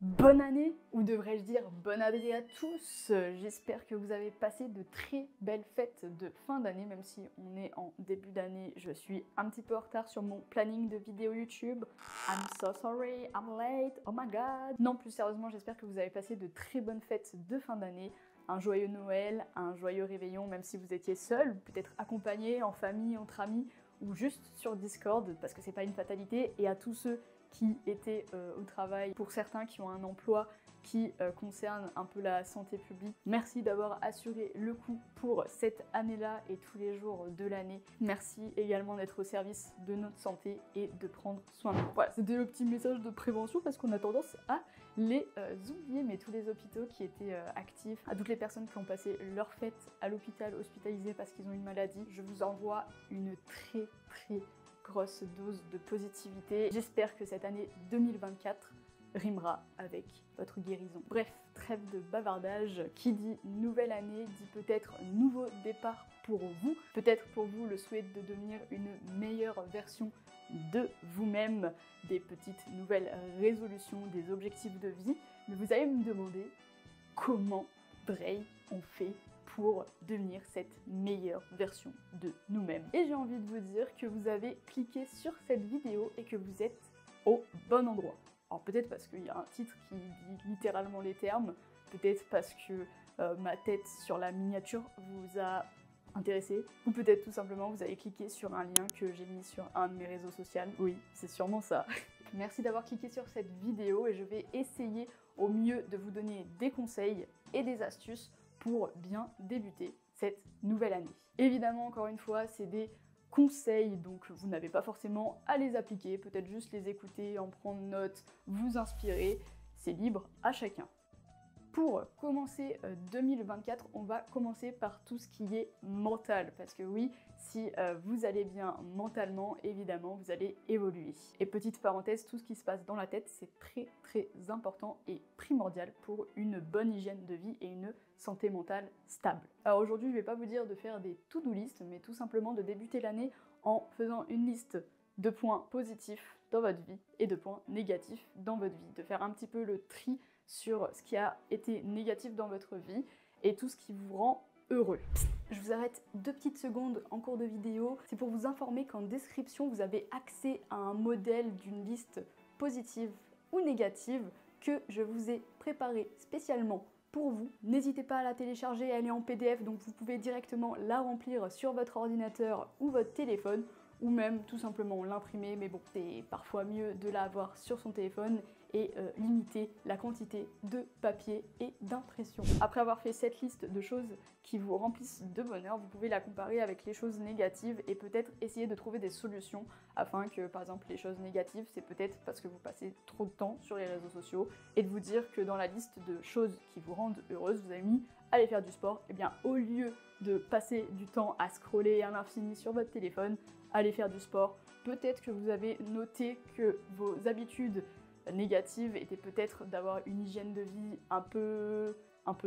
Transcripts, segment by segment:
Bonne année, ou devrais-je dire bonne année à tous. J'espère que vous avez passé de très belles fêtes de fin d'année, même si on est en début d'année. Je suis un petit peu en retard sur mon planning de vidéos YouTube. I'm so sorry, I'm late, oh my god. Non, plus sérieusement, j'espère que vous avez passé de très bonnes fêtes de fin d'année. Un joyeux Noël, un joyeux réveillon, même si vous étiez seul, peut-être accompagné, en famille, entre amis, ou juste sur Discord, parce que c'est pas une fatalité. Et à tous ceux qui étaient au travail, pour certains qui ont un emploi qui concerne un peu la santé publique. Merci d'avoir assuré le coup pour cette année-là et tous les jours de l'année. Merci également d'être au service de notre santé et de prendre soin de nous. Voilà, c'était le petit message de prévention parce qu'on a tendance à les oublier, mais tous les hôpitaux qui étaient actifs, à toutes les personnes qui ont passé leur fête à l'hôpital, hospitalisées parce qu'ils ont une maladie, je vous envoie une très grosse dose de positivité. J'espère que cette année 2024 rimera avec votre guérison. Bref, trêve de bavardage. Qui dit nouvelle année dit peut-être nouveau départ pour vous. Peut-être pour vous le souhait de devenir une meilleure version de vous-même, des petites nouvelles résolutions, des objectifs de vie. Mais vous allez me demander comment, Dre, on fait pour devenir cette meilleure version de nous-mêmes. Et j'ai envie de vous dire que vous avez cliqué sur cette vidéo et que vous êtes au bon endroit. Alors peut-être parce qu'il y a un titre qui dit littéralement les termes, peut-être parce que ma tête sur la miniature vous a intéressé, ou peut-être tout simplement vous avez cliqué sur un lien que j'ai mis sur un de mes réseaux sociaux. Oui, c'est sûrement ça. Merci d'avoir cliqué sur cette vidéo et je vais essayer au mieux de vous donner des conseils et des astuces pour bien débuter cette nouvelle année. Évidemment, encore une fois, c'est des conseils, donc vous n'avez pas forcément à les appliquer, peut-être juste les écouter, en prendre note, vous inspirer, c'est libre à chacun. Pour commencer 2024, on va commencer par tout ce qui est mental, parce que oui, si vous allez bien mentalement, évidemment, vous allez évoluer. Et petite parenthèse, tout ce qui se passe dans la tête, c'est très important et primordial pour une bonne hygiène de vie et une santé mentale stable. Alors aujourd'hui, je ne vais pas vous dire de faire des to-do list, mais tout simplement de débuter l'année en faisant une liste de points positifs dans votre vie et de points négatifs dans votre vie, de faire un petit peu le tri sur ce qui a été négatif dans votre vie et tout ce qui vous rend heureux. Psst, je vous arrête 2 petites secondes en cours de vidéo. C'est pour vous informer qu'en description, vous avez accès à un modèle d'une liste positive ou négative que je vous ai préparé spécialement pour vous. N'hésitez pas à la télécharger, elle est en PDF, donc vous pouvez directement la remplir sur votre ordinateur ou votre téléphone, ou même tout simplement l'imprimer, mais bon, c'est parfois mieux de l'avoir sur son téléphone et limiter la quantité de papier et d'impression. Après avoir fait cette liste de choses qui vous remplissent de bonheur, vous pouvez la comparer avec les choses négatives et peut-être essayer de trouver des solutions afin que, par exemple, les choses négatives, c'est peut-être parce que vous passez trop de temps sur les réseaux sociaux et de vous dire que dans la liste de choses qui vous rendent heureuse, vous avez mis aller faire du sport. Et bien, au lieu de passer du temps à scroller à l'infini sur votre téléphone, allez faire du sport. Peut-être que vous avez noté que vos habitudes négatives étaient peut-être d'avoir une hygiène de vie un peu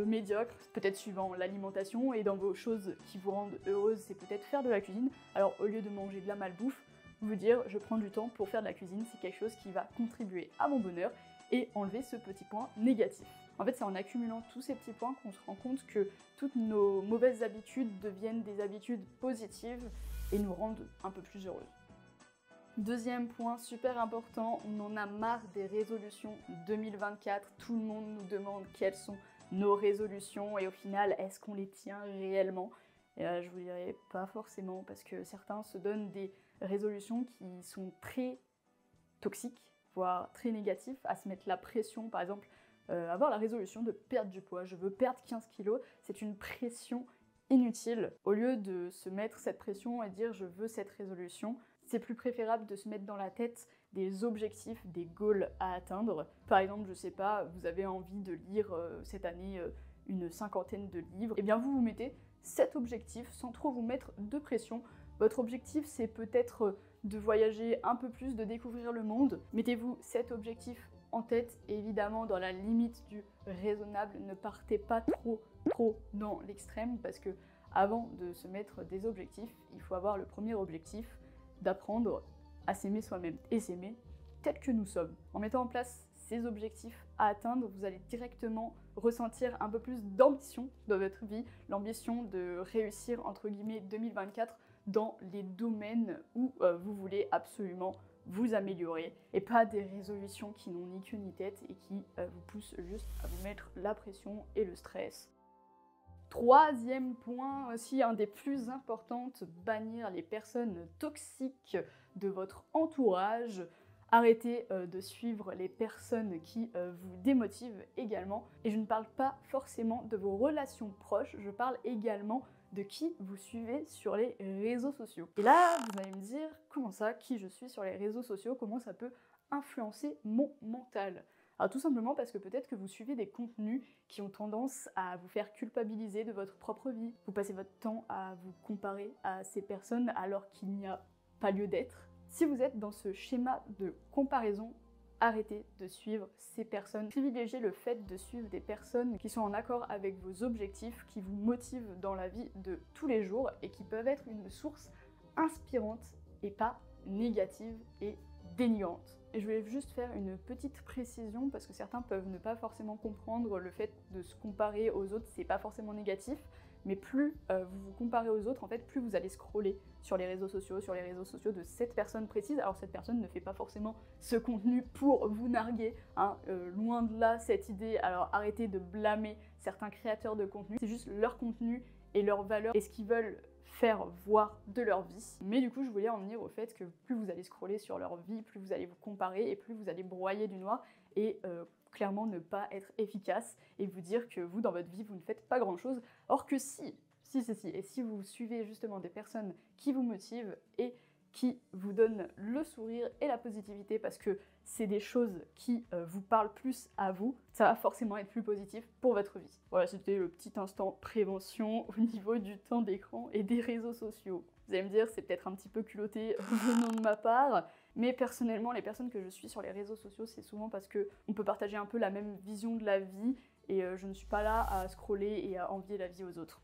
médiocre, peut-être suivant l'alimentation, et dans vos choses qui vous rendent heureuse, c'est peut-être faire de la cuisine. Alors au lieu de manger de la malbouffe, vous dire je prends du temps pour faire de la cuisine, c'est quelque chose qui va contribuer à mon bonheur et enlever ce petit point négatif. En fait, c'est en accumulant tous ces petits points qu'on se rend compte que toutes nos mauvaises habitudes deviennent des habitudes positives et nous rendent un peu plus heureuses. Deuxième point super important, on en a marre des résolutions 2024. Tout le monde nous demande quelles sont nos résolutions et au final, est-ce qu'on les tient réellement? Et là, je vous dirais pas forcément parce que certains se donnent des résolutions qui sont très toxiques, voire très négatifs, à se mettre la pression, par exemple, avoir la résolution de perdre du poids. Je veux perdre 15 kilos, c'est une pression inutile. Au lieu de se mettre cette pression et dire je veux cette résolution, c'est plus préférable de se mettre dans la tête des objectifs, des goals à atteindre. Par exemple, je sais pas, vous avez envie de lire cette année une 50aine de livres, et bien vous vous mettez cet objectif sans trop vous mettre de pression. Votre objectif, c'est peut-être de voyager un peu plus, de découvrir le monde. Mettez-vous cet objectif en tête et évidemment dans la limite du raisonnable, ne partez pas trop dans l'extrême parce que avant de se mettre des objectifs, il faut avoir le premier objectif d'apprendre à s'aimer soi-même et s'aimer tel que nous sommes. En mettant en place ces objectifs à atteindre, vous allez directement ressentir un peu plus d'ambition dans votre vie, l'ambition de réussir entre guillemets 2024 dans les domaines où vous voulez absolument vous améliorer et pas des résolutions qui n'ont ni queue ni tête et qui vous poussent juste à vous mettre la pression et le stress. Troisième point aussi, un des plus importants, bannir les personnes toxiques de votre entourage. Arrêtez de suivre les personnes qui vous démotivent également. Et je ne parle pas forcément de vos relations proches, je parle également de qui vous suivez sur les réseaux sociaux. Et là, vous allez me dire, comment ça, qui je suis sur les réseaux sociaux, comment ça peut influencer mon mental? Alors tout simplement parce que peut-être que vous suivez des contenus qui ont tendance à vous faire culpabiliser de votre propre vie. Vous passez votre temps à vous comparer à ces personnes alors qu'il n'y a pas lieu d'être. Si vous êtes dans ce schéma de comparaison, arrêtez de suivre ces personnes. Privilégiez le fait de suivre des personnes qui sont en accord avec vos objectifs, qui vous motivent dans la vie de tous les jours et qui peuvent être une source inspirante et pas négative et dénigrante. Et je voulais juste faire une petite précision parce que certains peuvent ne pas forcément comprendre le fait de se comparer aux autres, c'est pas forcément négatif, mais plus vous vous comparez aux autres, en fait, plus vous allez scroller sur les réseaux sociaux de cette personne précise. Alors cette personne ne fait pas forcément ce contenu pour vous narguer, hein, loin de là cette idée. Alors arrêtez de blâmer certains créateurs de contenu, c'est juste leur contenu et leurs valeurs et ce qu'ils veulent faire voir de leur vie. Mais du coup, je voulais en venir au fait que plus vous allez scroller sur leur vie, plus vous allez vous comparer et plus vous allez broyer du noir et clairement ne pas être efficace et vous dire que vous, dans votre vie, vous ne faites pas grand-chose. Or que si. Et si vous suivez justement des personnes qui vous motivent et qui vous donnent le sourire et la positivité parce que c'est des choses qui vous parlent plus à vous, ça va forcément être plus positif pour votre vie. Voilà, c'était le petit instant prévention au niveau du temps d'écran et des réseaux sociaux. Vous allez me dire, c'est peut-être un petit peu culotté venant de ma part, mais personnellement, les personnes que je suis sur les réseaux sociaux, c'est souvent parce qu'on peut partager un peu la même vision de la vie et je ne suis pas là à scroller et à envier la vie aux autres.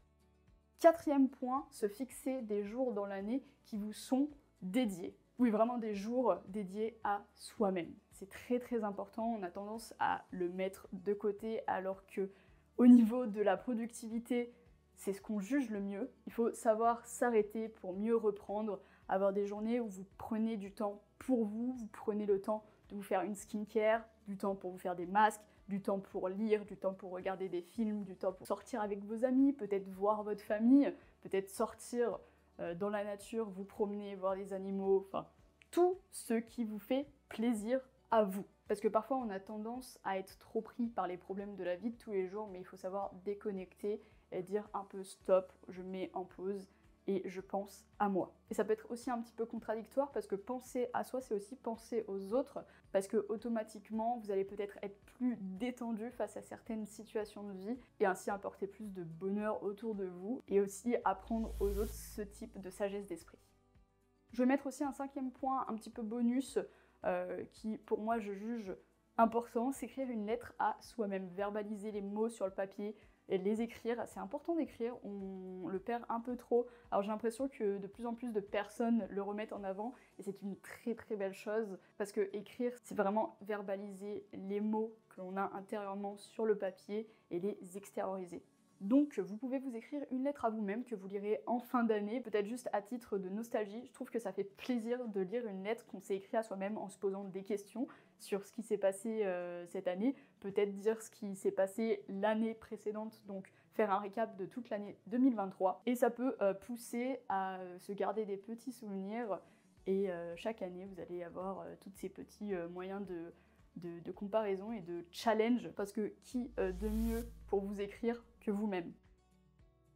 Quatrième point, se fixer des jours dans l'année qui vous sont dédiés. Oui, vraiment des jours dédiés à soi-même. C'est très très important, on a tendance à le mettre de côté alors que au niveau de la productivité, c'est ce qu'on juge le mieux. Il faut savoir s'arrêter pour mieux reprendre, avoir des journées où vous prenez du temps pour vous, vous prenez le temps de vous faire une skincare, du temps pour vous faire des masques, du temps pour lire, du temps pour regarder des films, du temps pour sortir avec vos amis, peut-être voir votre famille, peut-être sortir dans la nature, vous promener, voir les animaux, enfin tout ce qui vous fait plaisir à vous. Parce que parfois on a tendance à être trop pris par les problèmes de la vie de tous les jours, mais il faut savoir déconnecter et dire un peu stop, je mets en pause et je pense à moi. Et ça peut être aussi un petit peu contradictoire parce que penser à soi, c'est aussi penser aux autres, parce que automatiquement, vous allez peut-être être plus détendu face à certaines situations de vie et ainsi apporter plus de bonheur autour de vous et aussi apprendre aux autres ce type de sagesse d'esprit. Je vais mettre aussi un cinquième point, un petit peu bonus, qui pour moi je juge important, c'est écrire une lettre à soi-même, verbaliser les mots sur le papier, et les écrire, c'est important d'écrire, on le perd un peu trop. Alors j'ai l'impression que de plus en plus de personnes le remettent en avant et c'est une très très belle chose parce que écrire, c'est vraiment verbaliser les mots que l'on a intérieurement sur le papier et les extérioriser. Donc vous pouvez vous écrire une lettre à vous-même que vous lirez en fin d'année, peut-être juste à titre de nostalgie. Je trouve que ça fait plaisir de lire une lettre qu'on s'est écrite à soi-même en se posant des questions sur ce qui s'est passé cette année, peut-être dire ce qui s'est passé l'année précédente, donc faire un récap de toute l'année 2023. Et ça peut pousser à se garder des petits souvenirs et chaque année vous allez avoir tous ces petits moyens de comparaison et de challenge, parce que qui de mieux pour vous écrire que vous-même.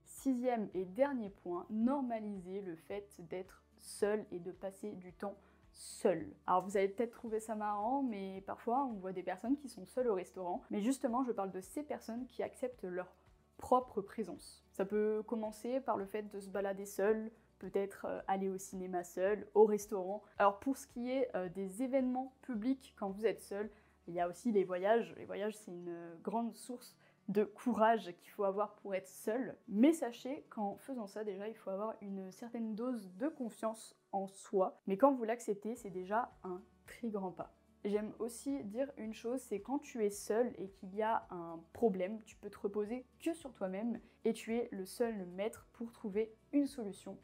Sixième et dernier point, normaliser le fait d'être seul et de passer du temps seul. Alors vous allez peut-être trouver ça marrant, mais parfois on voit des personnes qui sont seules au restaurant, mais justement je parle de ces personnes qui acceptent leur propre présence. Ça peut commencer par le fait de se balader seul, peut-être aller au cinéma seul, au restaurant. Alors pour ce qui est des événements publics quand vous êtes seul, il y a aussi les voyages. Les voyages, c'est une grande source de courage qu'il faut avoir pour être seul. Mais sachez qu'en faisant ça, déjà, il faut avoir une certaine dose de confiance en soi. Mais quand vous l'acceptez, c'est déjà un très grand pas. J'aime aussi dire une chose, c'est quand tu es seul et qu'il y a un problème, tu peux te reposer que sur toi-même et tu es le seul maître pour trouver une solution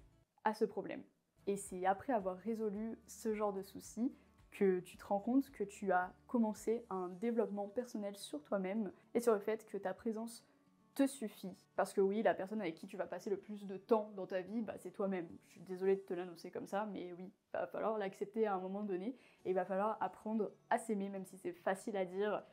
à ce problème. Et c'est après avoir résolu ce genre de soucis que tu te rends compte que tu as commencé un développement personnel sur toi-même et sur le fait que ta présence te suffit. Parce que oui, la personne avec qui tu vas passer le plus de temps dans ta vie, bah, c'est toi-même. Je suis désolée de te l'annoncer comme ça, mais oui, il va falloir l'accepter à un moment donné et il va falloir apprendre à s'aimer, même si c'est facile à dire.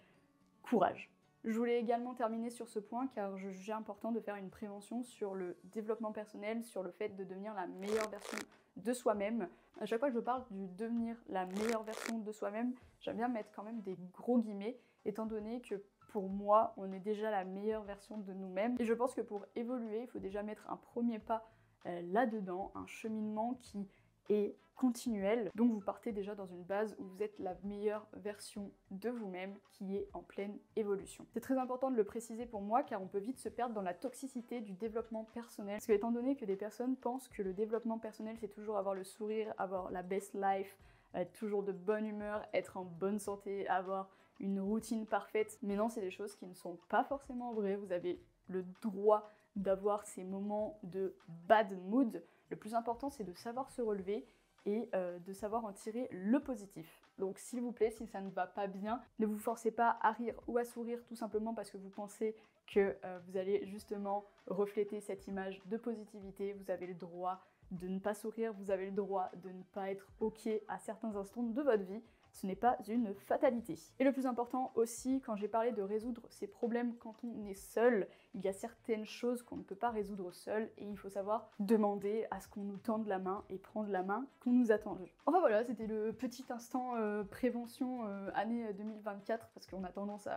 Courage. Je voulais également terminer sur ce point car je jugeais important de faire une prévention sur le développement personnel, sur le fait de devenir la meilleure version de soi-même. À chaque fois que je parle du devenir la meilleure version de soi-même, j'aime bien mettre quand même des gros guillemets, étant donné que pour moi, on est déjà la meilleure version de nous-mêmes. Et je pense que pour évoluer, il faut déjà mettre un premier pas là-dedans, un cheminement qui est continuel. Donc vous partez déjà dans une base où vous êtes la meilleure version de vous-même qui est en pleine évolution. C'est très important de le préciser pour moi car on peut vite se perdre dans la toxicité du développement personnel. Parce que étant donné que des personnes pensent que le développement personnel c'est toujours avoir le sourire, avoir la best life, être toujours de bonne humeur, être en bonne santé, avoir une routine parfaite. Mais non, c'est des choses qui ne sont pas forcément vraies. Vous avez le droit d'avoir ces moments de bad mood. Le plus important, c'est de savoir se relever et de savoir en tirer le positif. Donc s'il vous plaît, si ça ne va pas bien, ne vous forcez pas à rire ou à sourire tout simplement parce que vous pensez que vous allez justement refléter cette image de positivité. Vous avez le droit de ne pas sourire, vous avez le droit de ne pas être OK à certains instants de votre vie. Ce n'est pas une fatalité. Et le plus important aussi, quand j'ai parlé de résoudre ces problèmes quand on est seul, il y a certaines choses qu'on ne peut pas résoudre seul et il faut savoir demander à ce qu'on nous tende la main et prendre la main qu'on nous a tendue. Enfin voilà, c'était le petit instant prévention année 2024 parce qu'on a tendance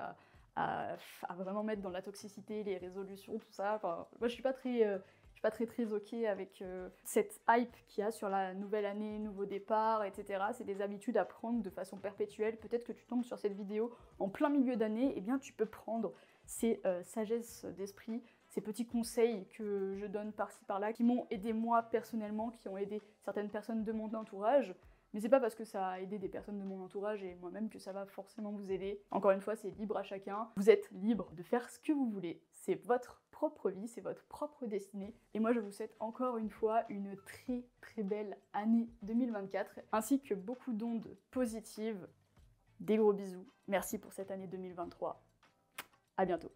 à vraiment mettre dans la toxicité, les résolutions, tout ça. Enfin, moi je suis pas très ok avec cette hype qu'il y a sur la nouvelle année, nouveau départ, etc. C'est des habitudes à prendre de façon perpétuelle. Peut-être que tu tombes sur cette vidéo en plein milieu d'année, et bien tu peux prendre ces sagesses d'esprit, ces petits conseils que je donne par-ci par-là, qui m'ont aidé moi personnellement, qui ont aidé certaines personnes de mon entourage. Mais c'est pas parce que ça a aidé des personnes de mon entourage et moi-même que ça va forcément vous aider. Encore une fois, c'est libre à chacun. Vous êtes libre de faire ce que vous voulez. C'est votre propre vie, c'est votre propre destinée. Et moi, je vous souhaite encore une fois une très très belle année 2024, ainsi que beaucoup d'ondes positives. Des gros bisous. Merci pour cette année 2023. À bientôt.